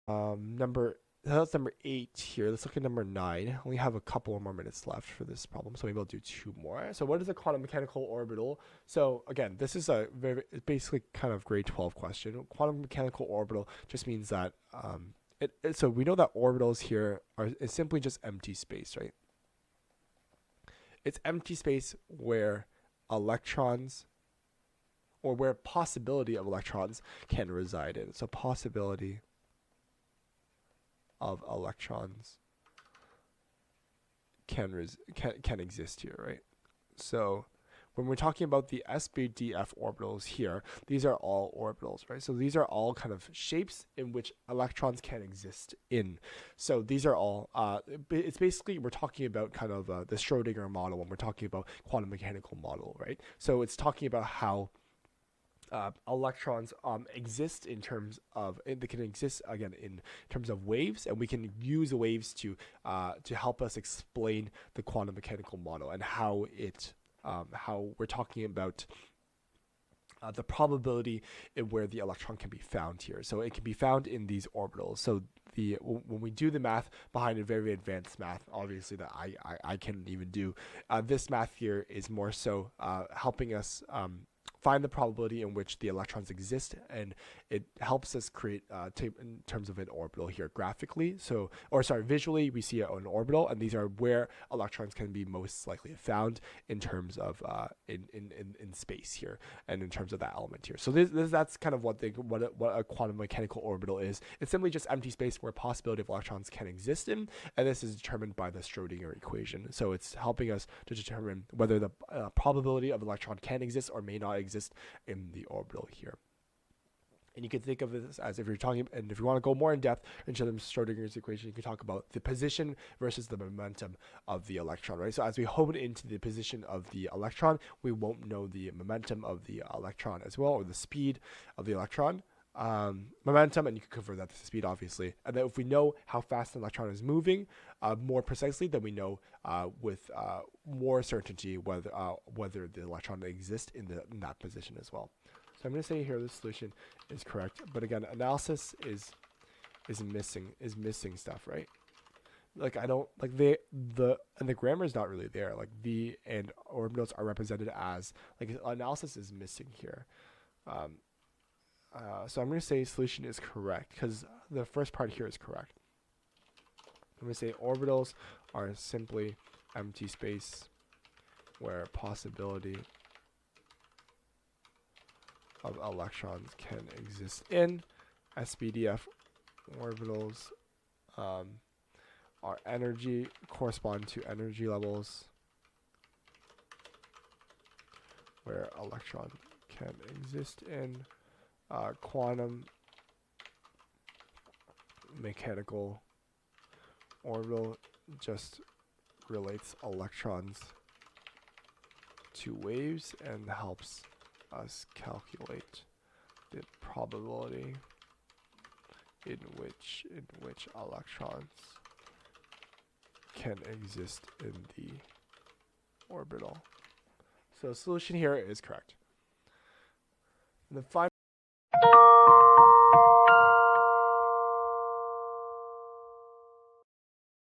That's number 8 here. Let's look at number 9. We have a couple more minutes left for this problem, so maybe I'll do 2 more. So what is a quantum mechanical orbital? So again, this is a basically kind of grade 12 question. Quantum mechanical orbital just means that so we know that orbitals here is simply just empty space, right? It's empty space where electrons, or where possibility of electrons can reside in. So possibility of electrons can exist here, right? So when we're talking about the SBDF orbitals here, these are all orbitals, right? So these are all kind of shapes in which electrons can exist in. So these are all, it's basically, we're talking about kind of the Schrodinger model when we're talking about quantum mechanical model, right? So it's talking about how electrons exist in terms of, they can exist again in terms of waves, and we can use waves to help us explain the quantum mechanical model and how we're talking about the probability in where the electron can be found here. So it can be found in these orbitals. So when we do the math behind a very advanced math, obviously that I can't even do, this math here is more so helping us find the probability in which the electrons exist, and it helps us create in terms of an orbital here graphically. So, or sorry, visually we see an orbital, and these are where electrons can be most likely found in terms of in space here, and in terms of that element here. So that's kind of what a quantum mechanical orbital is. It's simply just empty space where possibility of electrons can exist in, and this is determined by the Schrodinger equation. So it's helping us to determine whether the probability of electron can exist or may not exist in the orbital here. And you can think of this as, if you're talking, and if you want to go more in depth into the Schrodinger's equation, you can talk about the position versus the momentum of the electron, right? So as we hone into the position of the electron, we won't know the momentum of the electron as well, or the speed of the electron. Momentum, and you can convert that to speed, obviously. And then if we know how fast an electron is moving more precisely, then we know with more certainty whether the electron exists in that position as well. So I'm going to say here the solution is correct, but again, analysis is missing stuff, right? Like I don't like and the grammar is not really there. Like the and orbitals are represented as, like, analysis is missing here. So I'm going to say solution is correct because the first part here is correct. I'm going to say orbitals are simply empty space where possibility of electrons can exist in. SBDF orbitals are correspond to energy levels where electron can exist in. Quantum mechanical orbital just relates electrons to waves and helps us calculate the probability in which electrons can exist in the orbital. So the solution here is correct. And the final